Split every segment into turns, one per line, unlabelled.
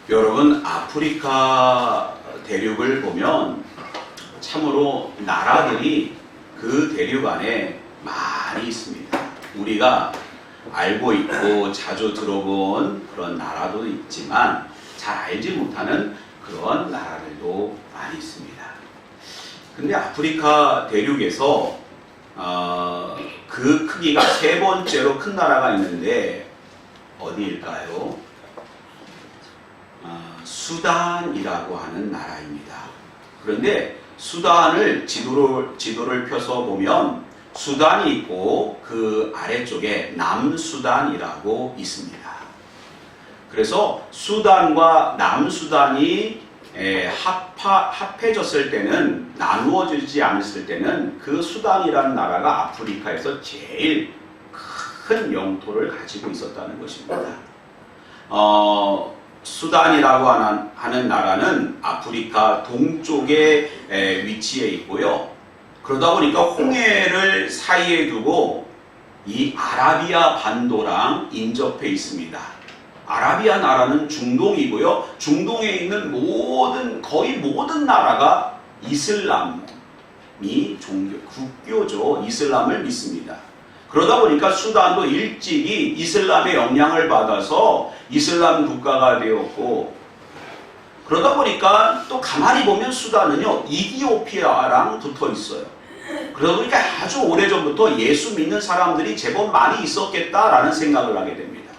여러분, 아프리카 대륙을 보면 참으로 나라들이 그 대륙 안에 많이 있습니다. 우리가 알고 있고 자주 들어본 그런 나라도 있지만 잘 알지 못하는 그런 나라들도 많이 있습니다. 근데 아프리카 대륙에서 그 크기가 세 번째로 큰 나라가 있는데 어디일까요? 수단이라고 하는 나라입니다. 그런데 수단을 지도를 펴서 보면 수단이 있고 그 아래쪽에 남수단이라고 있습니다. 그래서 수단과 남수단이 합해졌을 때는, 나누어지지 않았을 때는 그 수단이라는 나라가 아프리카에서 제일 큰 영토를 가지고 있었다는 것입니다. 수단이라고 하는 나라는 아프리카 동쪽에 위치해 있고요. 그러다 보니까 홍해를 사이에 두고 이 아라비아 반도랑 인접해 있습니다. 아라비아 나라는 중동이고요. 중동에 있는 거의 모든 나라가 이슬람이 국교죠. 이슬람을 믿습니다. 그러다 보니까 수단도 일찍이 이슬람의 영향을 받아서 이슬람 국가가 되었고, 그러다 보니까 또 가만히 보면 수단은요, 이디오피아랑 붙어 있어요. 그러다 보니까 아주 오래전부터 예수 믿는 사람들이 제법 많이 있었겠다라는 생각을 하게 됩니다.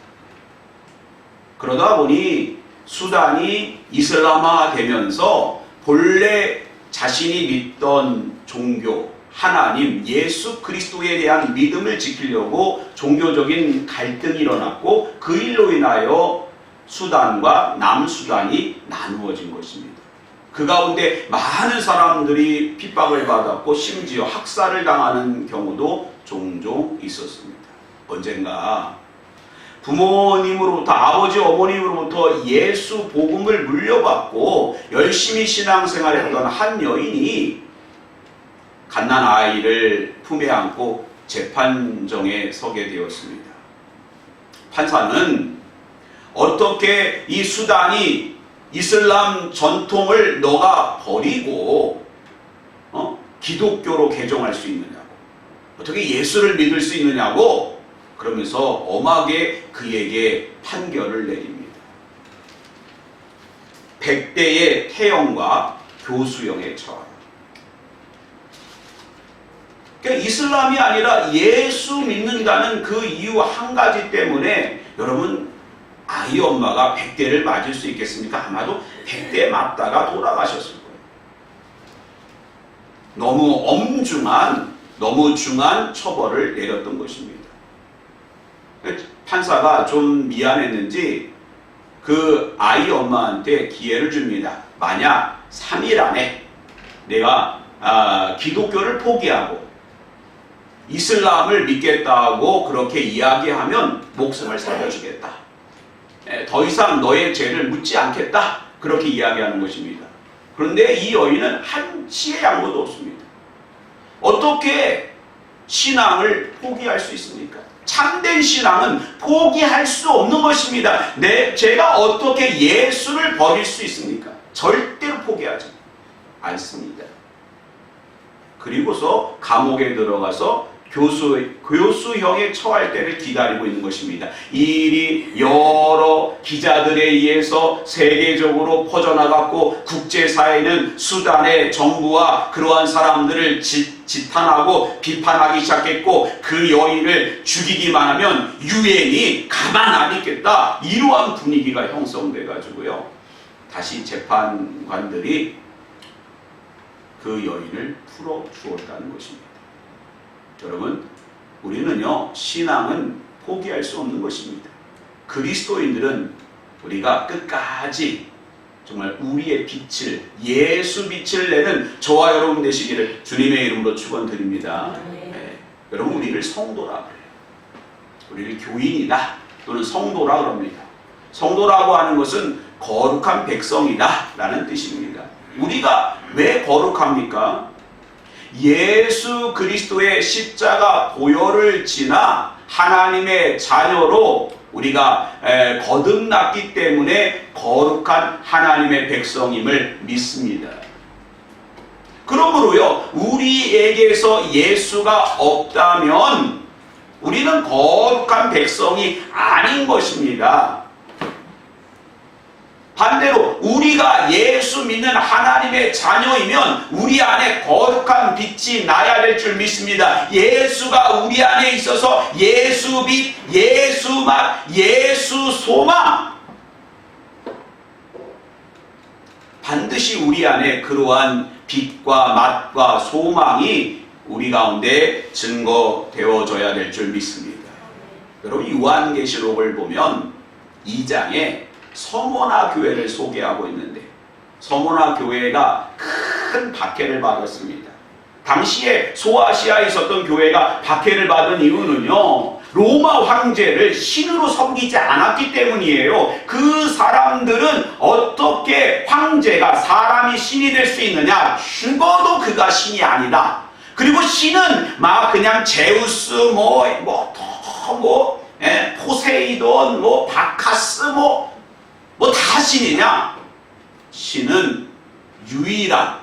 그러다 보니 수단이 이슬람화 되면서 본래 자신이 믿던 종교, 하나님, 예수 그리스도에 대한 믿음을 지키려고 종교적인 갈등이 일어났고, 그 일로 인하여 수단과 남수단이 나누어진 것입니다. 그 가운데 많은 사람들이 핍박을 받았고 심지어 학살을 당하는 경우도 종종 있었습니다. 언젠가 부모님으로부터, 아버지 어머님으로부터 예수 복음을 물려받고 열심히 신앙생활했던 한 여인이 갓난 아이를 품에 안고 재판정에 서게 되었습니다. 판사는 어떻게 이 수단이 이슬람 전통을 너가 버리고 기독교로 개종할 수 있느냐고, 어떻게 예수를 믿을 수 있느냐고 그러면서 엄하게 그에게 판결을 내립니다. 100대의 태형과 교수형에 처하다. 그러니까 이슬람이 아니라 예수 믿는다는 그 이유 한 가지 때문에, 여러분, 아이 엄마가 100대를 맞을 수 있겠습니까? 아마도 100대 맞다가 돌아가셨을 거예요. 너무 중한 처벌을 내렸던 것입니다. 판사가 좀 미안했는지 그 아이 엄마한테 기회를 줍니다. 만약 3일 안에 내가 기독교를 포기하고 이슬람을 믿겠다고 그렇게 이야기하면 목숨을 살려주겠다. 더 이상 너의 죄를 묻지 않겠다. 그렇게 이야기하는 것입니다. 그런데 이 여인은 한치의 양보도 없습니다. 어떻게 신앙을 포기할 수 있습니까? 참된 신앙은 포기할 수 없는 것입니다. 제가 어떻게 예수를 버릴 수 있습니까? 절대로 포기하지 않습니다. 그리고서 감옥에 들어가서 교수형에 처할 때를 기다리고 있는 것입니다. 이 일이 여러 기자들에 의해서 세계적으로 퍼져나갔고, 국제사회는 수단의 정부와 그러한 사람들을 지탄하고 비판하기 시작했고, 그 여인을 죽이기만 하면 유엔이 가만 안 있겠다, 이러한 분위기가 형성돼 가지고요, 다시 재판관들이 그 여인을 풀어 주었다는 것입니다. 여러분, 우리는요, 신앙은 포기할 수 없는 것입니다. 그리스도인들은 우리가 끝까지 정말 우리의 빛을, 예수 빛을 내는 저와 여러분 되시기를 주님의 이름으로 축원드립니다. 네. 여러분, 우리를 성도라 그래요. 우리를 교인이다 또는 성도라 그럽니다. 성도라고 하는 것은 거룩한 백성이다 라는 뜻입니다. 우리가 왜 거룩합니까? 예수 그리스도의 십자가 보혈을 지나 하나님의 자녀로 우리가 거듭났기 때문에 거룩한 하나님의 백성임을 믿습니다. 그러므로요, 우리에게서 예수가 없다면 우리는 거룩한 백성이 아닌 것입니다. 반대로 우리가 예수 믿는 하나님의 자녀이면 우리 안에 거룩한 빛이 나야 될 줄 믿습니다. 예수가 우리 안에 있어서 예수 빛, 예수 맛, 예수 소망, 반드시 우리 안에 그러한 빛과 맛과 소망이 우리 가운데 증거되어져야 될 줄 믿습니다. 여러분, 요한계시록을 보면 2장에 서모나 교회를 소개하고 있는데, 서모나 교회가 큰 박해를 받았습니다. 당시에 소아시아에 있었던 교회가 박해를 받은 이유는요, 로마 황제를 신으로 섬기지 않았기 때문이에요. 그 사람들은 어떻게 황제가 사람이 신이 될 수 있느냐? 죽어도 그가 신이 아니다. 그리고 신은 막 그냥 제우스 포세이돈 바카스 다 신이냐? 신은 유일한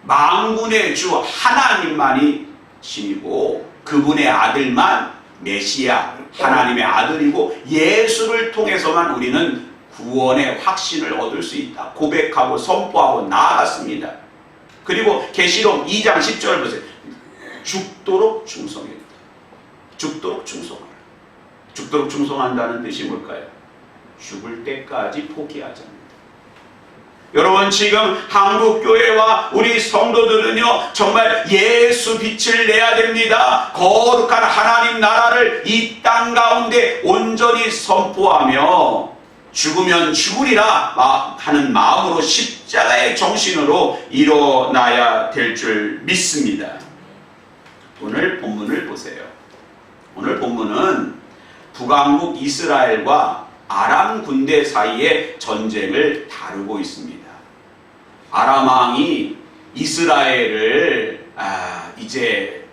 만군의 주 하나님만이 신이고, 그분의 아들만 메시아, 하나님의 아들이고, 예수를 통해서만 우리는 구원의 확신을 얻을 수 있다 고백하고 선포하고 나아갔습니다. 그리고 계시록 2장 10절 보세요. 죽도록 충성했다. 죽도록 충성하라. 죽도록 충성한다는 뜻이 뭘까요? 죽을 때까지 포기하지 않는다. 여러분, 지금 한국교회와 우리 성도들은요, 정말 예수 빛을 내야 됩니다. 거룩한 하나님 나라를 이 땅 가운데 온전히 선포하며 죽으면 죽으리라 하는 마음으로 십자가의 정신으로 일어나야 될 줄 믿습니다. 오늘 본문을 보세요. 오늘 본문은 북왕국 이스라엘과 아람 군대 사이의 전쟁을 다루고 있습니다. 아람 왕이 이스라엘을 이제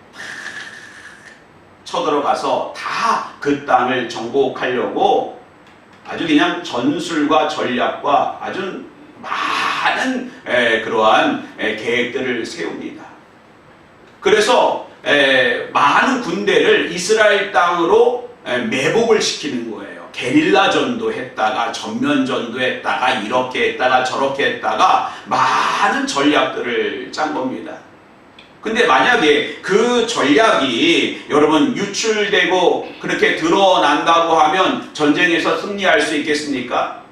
쳐들어가서 다 그 땅을 정복하려고 아주 그냥 전술과 전략과 아주 많은 그러한 계획들을 세웁니다. 그래서 많은 군대를 이스라엘 땅으로 매복을 시키는 거예요. 게릴라전도 했다가 전면전도 했다가 이렇게 했다가 저렇게 했다가 많은 전략들을 짠 겁니다. 근데 만약에 그 전략이 여러분 유출되고 그렇게 드러난다고 하면 전쟁에서 승리할 수 있겠습니까?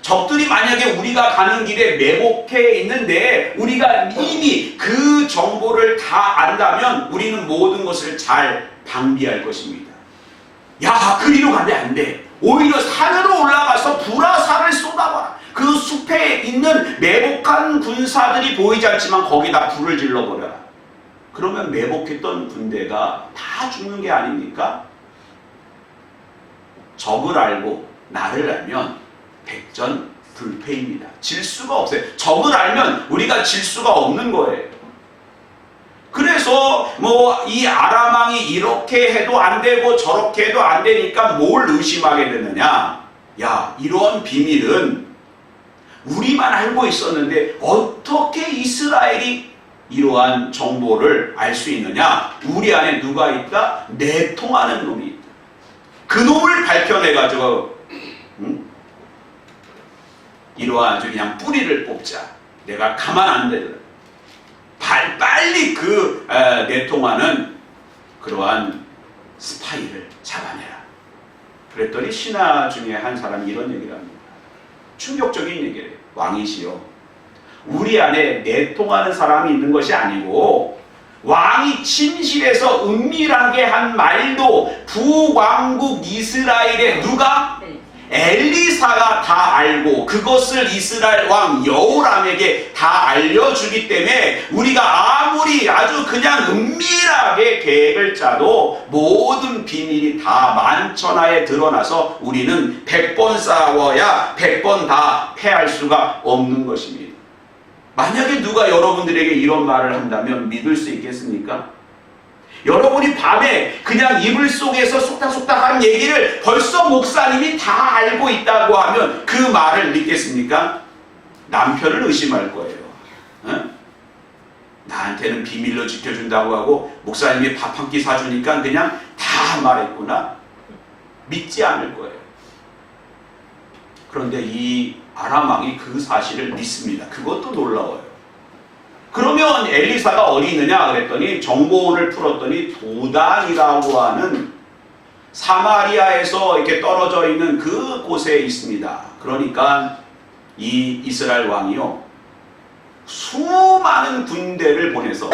적들이 만약에 우리가 가는 길에 매복해 있는데 우리가 이미 그 정보를 다 안다면 우리는 모든 것을 잘 방비할 것입니다. 야, 그리로 가면 안 돼. 오히려 산으로 올라가서 불화살을 쏟아봐라. 그 숲에 있는 매복한 군사들이 보이지 않지만 거기다 불을 질러버려라. 그러면 매복했던 군대가 다 죽는 게 아닙니까? 적을 알고 나를 알면 백전불패입니다. 질 수가 없어요. 적을 알면 우리가 질 수가 없는 거예요. 그래서 이 아람 왕이 이렇게 해도 안 되고 저렇게 해도 안 되니까 뭘 의심하게 되느냐? 야, 이런 비밀은 우리만 알고 있었는데 어떻게 이스라엘이 이러한 정보를 알 수 있느냐? 우리 안에 누가 있다? 내통하는 놈이 있다. 그 놈을 밝혀내가지고 이러한 아주 그냥 뿌리를 뽑자. 내가 가만 안 되더라. 빨리 그 내통하는 그러한 스파이를 잡아내라. 그랬더니 신하 중에 한 사람이 이런 얘기를 합니다. 충격적인 얘기를. 왕이시여, 우리 안에 내통하는 사람이 있는 것이 아니고 왕이 침실에서 은밀하게 한 말도 북왕국 이스라엘의 누가? 엘리사가 다 알고 그것을 이스라엘 왕 여호람에게 다 알려주기 때문에 우리가 아무리 아주 그냥 은밀하게 계획을 짜도 모든 비밀이 다 만천하에 드러나서 우리는 100번 싸워야 100번 다 패할 수가 없는 것입니다. 만약에 누가 여러분들에게 이런 말을 한다면 믿을 수 있겠습니까? 여러분이 밤에 그냥 이불 속에서 속닥속닥 하는 얘기를 벌써 목사님이 다 알고 있다고 하면 그 말을 믿겠습니까? 남편을 의심할 거예요. 어? 나한테는 비밀로 지켜준다고 하고 목사님이 밥 한 끼 사주니까 그냥 다 말했구나. 믿지 않을 거예요. 그런데 이 아람 왕이 그 사실을 믿습니다. 그것도 놀라워요. 그러면 엘리사가 어디 있느냐 그랬더니 정보원을 풀었더니 도단이라고 하는 사마리아에서 이렇게 떨어져 있는 그 곳에 있습니다. 그러니까 이 이스라엘 왕이요, 수많은 군대를 보내서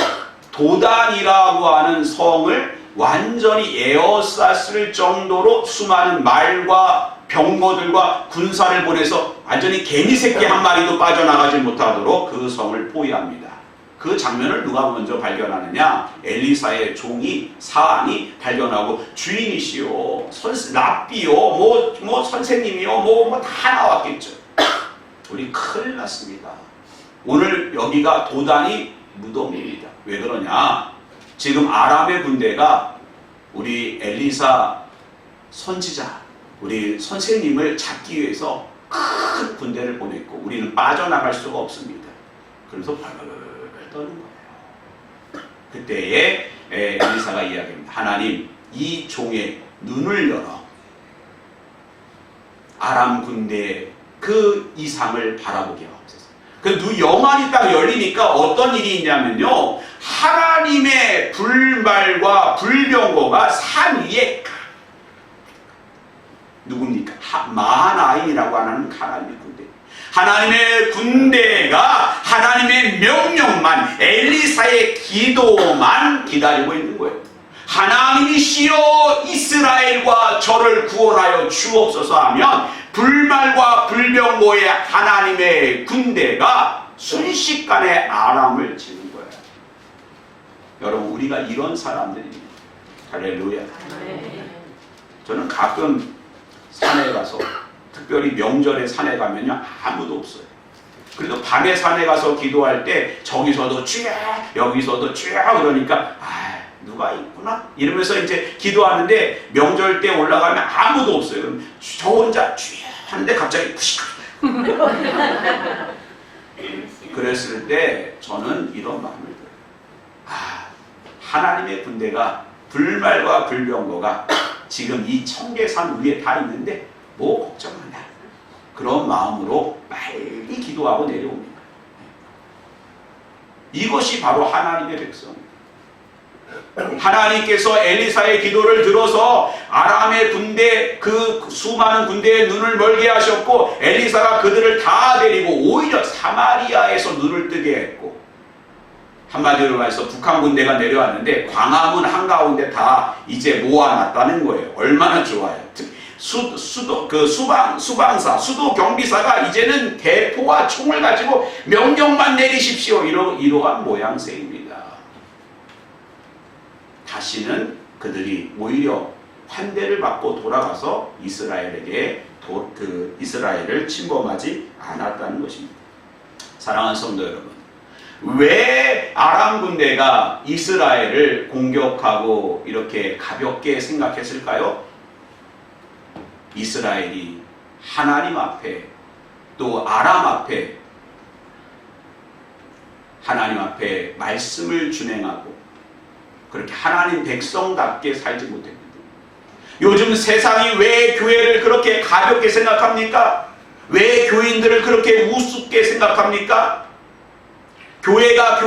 도단이라고 하는 성을 완전히 에워쌌을 정도로 수많은 말과 병거들과 군사를 보내서 완전히 개미 새끼 한 마리도 빠져나가지 못하도록 그 성을 포위합니다. 그 장면을 누가 먼저 발견하느냐? 엘리사의 종이 사안이 발견하고, 주인이시오, 랍비요, 뭐 선생님이요, 뭐 다 나왔겠죠. 우리 큰일 났습니다. 오늘 여기가 도단이 무덤입니다. 왜 그러냐? 지금 아람의 군대가 우리 엘리사 선지자, 우리 선생님을 잡기 위해서 큰 군대를 보냈고 우리는 빠져나갈 수가 없습니다. 그래서 발발발 떠는 거예요. 그때에 엘리사가 이야기합니다. 하나님, 이 종의 눈을 열어 아람 군대의 그 이상을 바라보게 하옵소서. 그 영안이 딱 열리니까 어떤 일이 있냐면요, 하나님의 불말과 불병거가 산 위에, 누굽니까? 마하나임이라고 하는 하나님의 군대. 하나님의 군대가 하나님의 명령만, 엘리사의 기도만 기다리고 있는 거예요. 하나님이시여 이스라엘과 저를 구원하여 주옵소서 하면 불말과 불병거의 하나님의 군대가 순식간에 아람을 치는 거예요. 여러분, 우리가 이런 사람들입니다. 할렐루야. 저는 가끔 산에 가서, 특별히 명절에 산에 가면요, 아무도 없어요. 그래도 밤에 산에 가서 기도할 때 저기서도 쥐야 여기서도 쥐야 그러니까 누가 있구나 이러면서 이제 기도하는데, 명절 때 올라가면 아무도 없어요. 그럼 저 혼자 쥐야 하는데 갑자기 푸식. 그랬을 때 저는 이런 마음을 들어요. 하나님의 군대가, 불말과 불병거가 지금 이 청계산 위에 다 있는데 뭐 걱정한다. 그런 마음으로 빨리 기도하고 내려옵니다. 이것이 바로 하나님의 백성입니다. 하나님께서 엘리사의 기도를 들어서 아람의 군대, 그 수많은 군대의 눈을 멀게 하셨고, 엘리사가 그들을 다 데리고 오히려 사마리아에서 눈을 뜨게 했고, 한마디로 말해서 북한 군대가 내려왔는데 광화문 한가운데 다 이제 모아놨다는 거예요. 얼마나 좋아요. 수방사, 수도 경비사가 이제는 대포와 총을 가지고 명령만 내리십시오. 이러한 모양새입니다. 다시는 그들이 오히려 환대를 받고 돌아가서 이스라엘을 침범하지 않았다는 것입니다. 사랑하는 성도 여러분, 왜 아람 군대가 이스라엘을 공격하고 이렇게 가볍게 생각했을까요? 이스라엘이 하나님 앞에, 또 아람 앞에, 하나님 앞에 말씀을 준행하고 그렇게 하나님 백성답게 살지 못했거든요. 요즘 세상이 왜 교회를 그렇게 가볍게 생각합니까? 왜 교인들을 그렇게 우습게 생각합니까? 교회가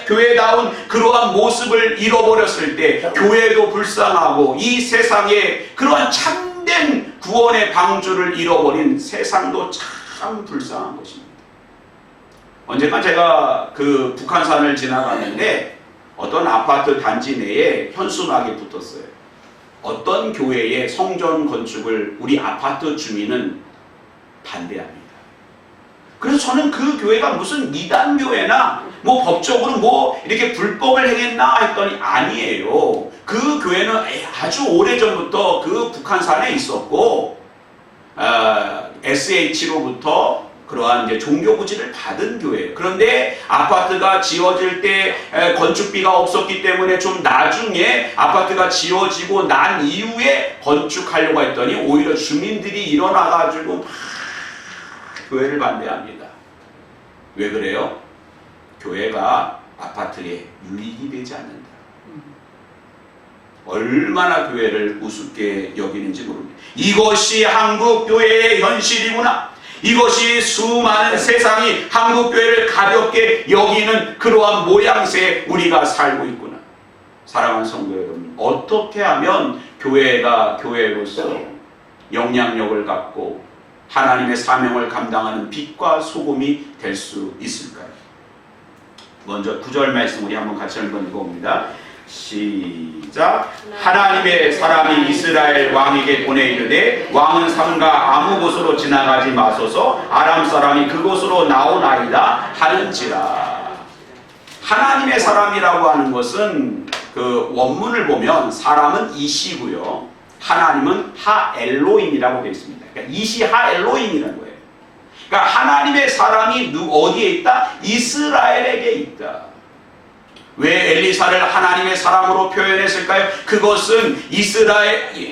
교회다운 그러한 모습을 잃어버렸을 때 교회도 불쌍하고, 이 세상에 그러한 참된 구원의 방주를 잃어버린 세상도 참 불쌍한 것입니다. 언젠가 제가 그 북한산을 지나갔는데 어떤 아파트 단지 내에 현수막이 붙었어요. 어떤 교회의 성전 건축을 우리 아파트 주민은 반대합니다. 그래서 저는 그 교회가 무슨 이단 교회나 뭐 법적으로 뭐 이렇게 불법을 행했나 했더니 아니에요. 그 교회는 아주 오래전부터 그 북한산에 있었고, SH로부터 그러한 이제 종교 부지를 받은 교회예요. 그런데 아파트가 지어질 때 건축비가 없었기 때문에 좀 나중에 아파트가 지어지고 난 이후에 건축하려고 했더니 오히려 주민들이 일어나가지고 막 교회를 반대합니다. 왜 그래요? 교회가 아파트에 유익이 되지 않는다. 얼마나 교회를 우습게 여기는지 모릅니다. 이것이 한국 교회의 현실이구나. 이것이 수많은 세상이 한국 교회를 가볍게 여기는 그러한 모양새에 우리가 살고 있구나. 사랑하는 성도 여러분, 어떻게 하면 교회가 교회로서 영향력을 갖고 하나님의 사명을 감당하는 빛과 소금이 될 수 있을까요? 먼저 9절 말씀 우리 한번 같이 한번 읽어봅니다. 시작. 하나님의 사람이 이스라엘 왕에게 보내 이르되 왕은 삼가 아무 곳으로 지나가지 마소서 아람 사람이 그곳으로 나오나이다 하는지라. 하나님의 사람이라고 하는 것은 그 원문을 보면 사람은 이시고요, 하나님은 하엘로임이라고 되어 있습니다. 그러니까 이시 하엘로임이라는 거예요. 그러니까 하나님의 사람이 어디에 있다? 이스라엘에게 있다. 왜 엘리사를 하나님의 사람으로 표현했을까요? 그것은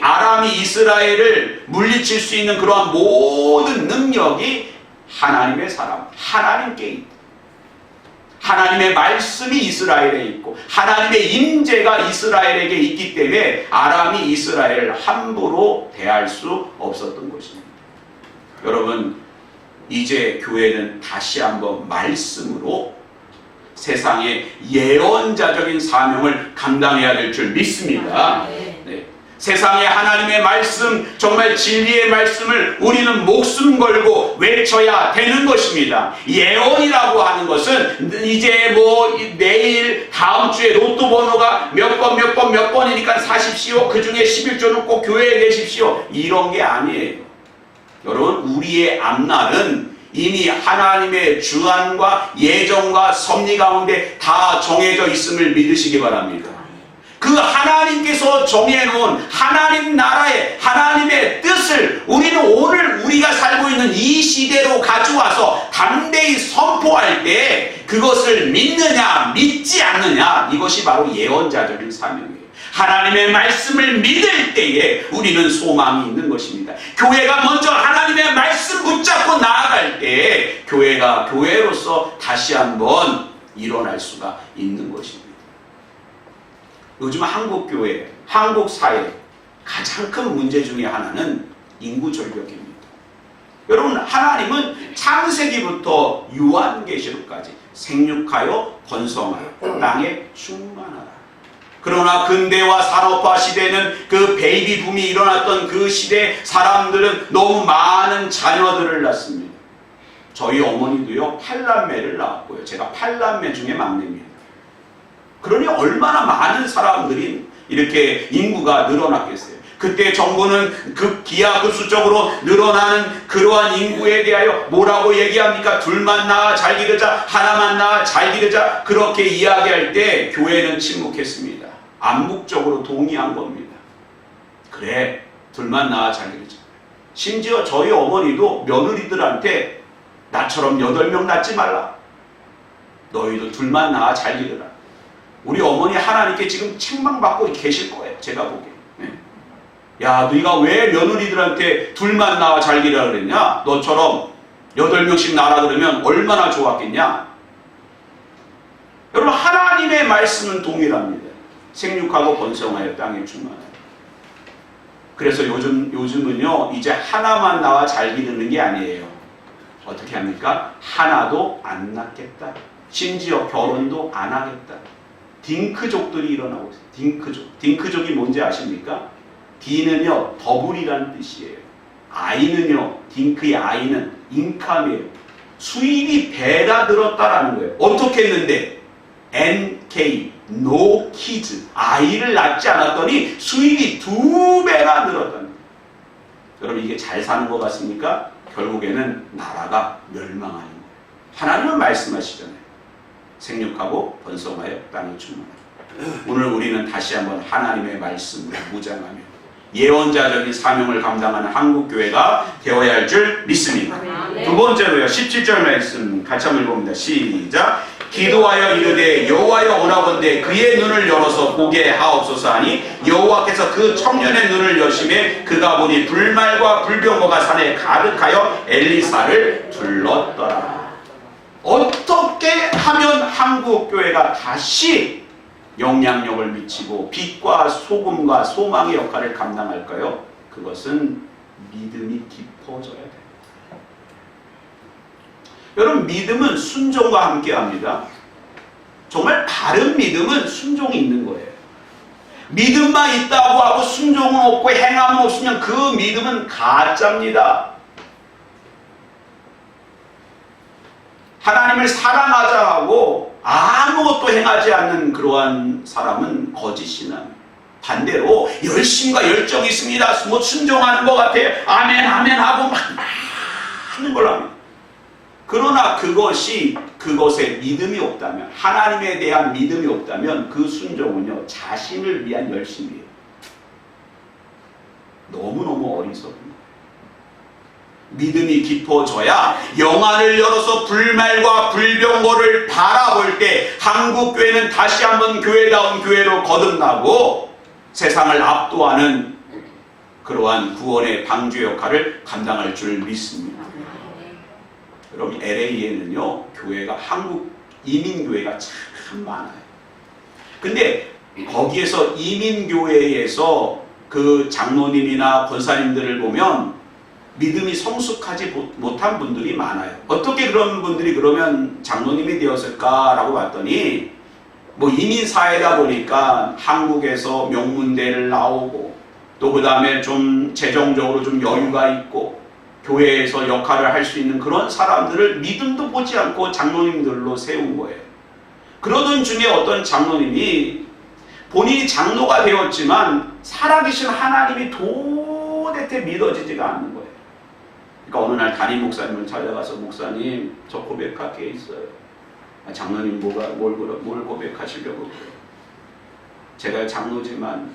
아람이 이스라엘을 물리칠 수 있는 그러한 모든 능력이 하나님의 사람, 하나님께 있다. 하나님의 말씀이 이스라엘에 있고 하나님의 임재가 이스라엘에게 있기 때문에 아람이 이스라엘을 함부로 대할 수 없었던 것입니다. 여러분, 이제 교회는 다시 한번 말씀으로 세상의 예언자적인 사명을 감당해야 될 줄 믿습니다. 네. 세상에 하나님의 말씀, 정말 진리의 말씀을 우리는 목숨 걸고 외쳐야 되는 것입니다. 예언이라고 하는 것은 이제 내일 다음 주에 로또 번호가 몇 번이니까 사십시오. 그 중에 11조는 꼭 교회에 내십시오. 이런 게 아니에요. 여러분, 우리의 앞날은 이미 하나님의 주관과 예정과 섭리 가운데 다 정해져 있음을 믿으시기 바랍니다. 그 하나님께서 정해놓은 하나님 나라의 하나님의 뜻을 우리는 오늘 우리가 살고 있는 이 시대로 가져와서 담대히 선포할 때 그것을 믿느냐 믿지 않느냐, 이것이 바로 예언자적인 사명이에요. 하나님의 말씀을 믿을 때에 우리는 소망이 있는 것입니다. 교회가 먼저 하나님의 말씀 붙잡고 나아갈 때에 교회가 교회로서 다시 한번 일어날 수가 있는 것입니다. 요즘 한국 교회, 한국 사회 가장 큰 문제 중에 하나는 인구 절벽입니다. 여러분, 하나님은 창세기부터 요한계시록까지 생육하여 번성하여 땅에 충만하라. 그러나 근대화 산업화 시대는 그 베이비 붐이 일어났던 그 시대 사람들은 너무 많은 자녀들을 낳습니다. 저희 어머니도요 8남매를 낳았고요. 제가 8남매 중에 막내입니다. 그러니 얼마나 많은 사람들이 이렇게 인구가 늘어났겠어요. 그때 정부는 기하급수적으로 늘어나는 그러한 인구에 대하여 뭐라고 얘기합니까? 둘만 낳아 잘 기르자, 하나만 낳아 잘 기르자, 그렇게 이야기할 때 교회는 침묵했습니다. 암묵적으로 동의한 겁니다. 그래, 둘만 낳아 잘 기르자. 심지어 저희 어머니도 며느리들한테 나처럼 8명 낳지 말라. 너희도 둘만 낳아 잘 기르라. 우리 어머니 하나님께 지금 책망받고 계실 거예요. 제가 보기에. 야, 너희가 왜 며느리들한테 둘만 낳아 잘 기르라 그랬냐? 너처럼 8명씩 낳으라 그러면 얼마나 좋았겠냐? 여러분, 하나님의 말씀은 동일합니다. 생육하고 번성하여 땅에 충만하여. 그래서 요즘은요 이제 하나만 낳아 잘 기르는 게 아니에요. 어떻게 합니까? 하나도 안 낳겠다. 심지어 결혼도 안 하겠다. 딩크족들이 일어나고 있어요. 딩크족. 딩크족이 뭔지 아십니까? D는요 더블이라는 뜻이에요. I는요, 딩크의 I는 인컴이에요. 수입이 배가 늘었다라는 거예요. 어떻게 했는데? NK, no kids. 아이를 낳지 않았더니 수입이 2배나 늘었다는 거예요. 여러분, 이게 잘 사는 것 같습니까? 결국에는 나라가 멸망하는 거예요. 하나님은 말씀하시잖아요. 생육하고 번성하여 땅에 충만하라. 오늘 우리는 다시 한번 하나님의 말씀을 무장하며 예언자적인 사명을 감당하는 한국교회가 되어야 할 줄 믿습니다. 두 번째로요. 17절 말씀 같이 한번 읽어봅니다. 시작. 기도하여 이르되 여호와여 원하건대 그의 눈을 열어서 보게 하옵소서 하니 여호와께서 그 청년의 눈을 여심해 그가 보니 불말과 불병거가 산에 가득하여 엘리사를 둘렀더라. 어떻게 하면 한국교회가 다시 영향력을 미치고 빛과 소금과 소망의 역할을 감당할까요? 그것은 믿음이 깊어져야 돼요. 여러분, 믿음은 순종과 함께합니다. 정말 바른 믿음은 순종이 있는 거예요. 믿음만 있다고 하고 순종은 없고 행함은 없으면 그 믿음은 가짜입니다. 하나님을 사랑하자 하고 아무것도 행하지 않는 그러한 사람은 거짓이나 반대로 열심과 열정이 있습니다. 뭐 순종하는 것 같아요. 아멘 아멘 하고 막 하는 걸 합니다. 그러나 그것에 믿음이 없다면, 하나님에 대한 믿음이 없다면 그 순종은요 자신을 위한 열심이에요. 너무너무 어리석습니다. 믿음이 깊어져야 영안을 열어서 불말과 불병거를 바라볼 때 한국교회는 다시 한번 교회다운 교회로 거듭나고 세상을 압도하는 그러한 구원의 방주 역할을 감당할 줄 믿습니다. 여러분, LA에는요 교회가 한국 이민교회가 참 많아요. 근데 거기에서 이민교회에서 그 장로님이나 권사님들을 보면 믿음이 성숙하지 못한 분들이 많아요. 어떻게 그런 분들이 그러면 장로님이 되었을까라고 봤더니 뭐 이민사회다 보니까 한국에서 명문대를 나오고 또 그 다음에 좀 재정적으로 좀 여유가 있고 교회에서 역할을 할 수 있는 그런 사람들을 믿음도 보지 않고 장로님들로 세운 거예요. 그러던 중에 어떤 장로님이 본인이 장로가 되었지만 살아계신 하나님이 도대체 믿어지지가 않는 거예요. 그러니까 어느 날 담임 목사님을 찾아가서 목사님 저 고백할 게 있어요. 장로님 뭘 고백하시려고 그래요? 제가 장로지만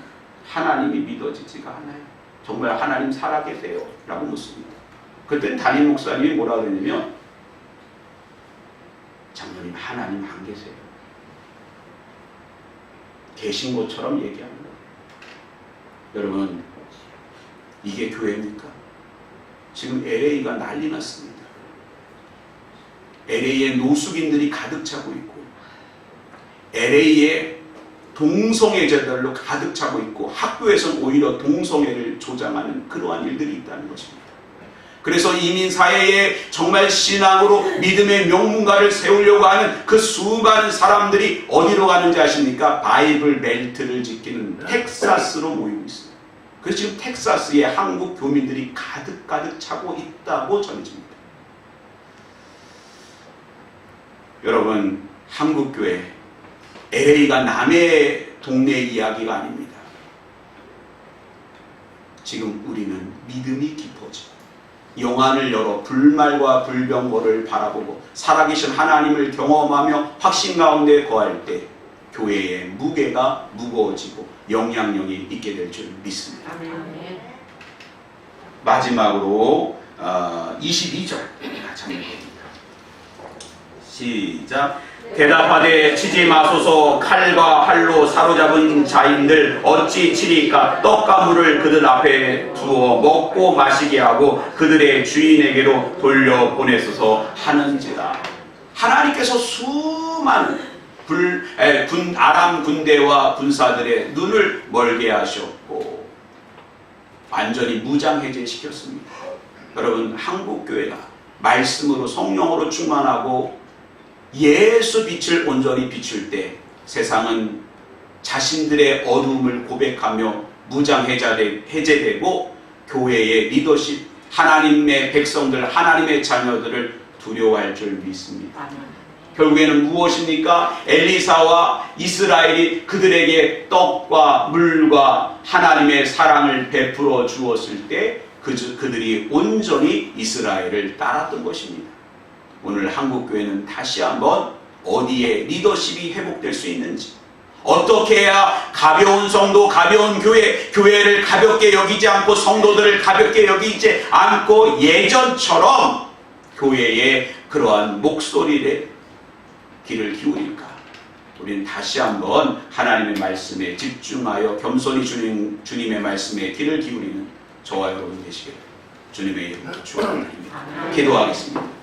하나님이 믿어지지가 않아요. 정말 하나님 살아계세요? 라고 묻습니다. 그때 담임 목사님이 뭐라 그랬냐면 장로님 하나님 안 계세요. 계신 것처럼 얘기합니다. 여러분, 이게 교회입니까? 지금 LA가 난리 났습니다. LA에 노숙인들이 가득 차고 있고 LA에 동성애자들로 가득 차고 있고 학교에서는 오히려 동성애를 조장하는 그러한 일들이 있다는 것입니다. 그래서 이민사회에 정말 신앙으로 믿음의 명문가를 세우려고 하는 그 수많은 사람들이 어디로 가는지 아십니까? 바이블 벨트를 지키는 텍사스로 모이고 있습니다. 그래서 지금 텍사스에 한국 교민들이 가득 차고 있다고 전해집니다. 여러분, 한국교회 LA가 남의 동네 이야기가 아닙니다. 지금 우리는 믿음이 깊어지고 영안을 열어 불말과 불병거를 바라보고 살아계신 하나님을 경험하며 확신 가운데 거할 때 교회의 무게가 무거워지고 영향력이 있게 될 줄 믿습니다. 마지막으로 22절 같이 한번 보겠습니다. 시작. 대답하되 치지 마소서. 칼과 활로 사로잡은 자인들 어찌 치리까? 떡과 물을 그들 앞에 두어 먹고 마시게 하고 그들의 주인에게로 돌려보내소서 하는지라. 하나님께서 수많은 아람 군대와 군사들의 눈을 멀게 하셨고 완전히 무장해제시켰습니다. 여러분, 한국교회가 말씀으로 성령으로 충만하고 예수 빛을 온전히 비출 때 세상은 자신들의 어두움을 고백하며 무장해제되고 교회의 리더십, 하나님의 백성들, 하나님의 자녀들을 두려워할 줄 믿습니다. 결국에는 무엇입니까? 엘리사와 이스라엘이 그들에게 떡과 물과 하나님의 사랑을 베풀어 주었을 때 그들이 온전히 이스라엘을 따랐던 것입니다. 오늘 한국교회는 다시 한번 어디에 리더십이 회복될 수 있는지, 어떻게 해야 가벼운 성도, 가벼운 교회를 가볍게 여기지 않고 성도들을 가볍게 여기지 않고 예전처럼 교회의 그러한 목소리에 귀를 기울일까? 우리는 다시 한번 하나님의 말씀에 집중하여 겸손히 주님의 말씀에 귀를 기울이는 저와 여러분 되시길 주님의 이름으로 축원드립니다. 기도하겠습니다.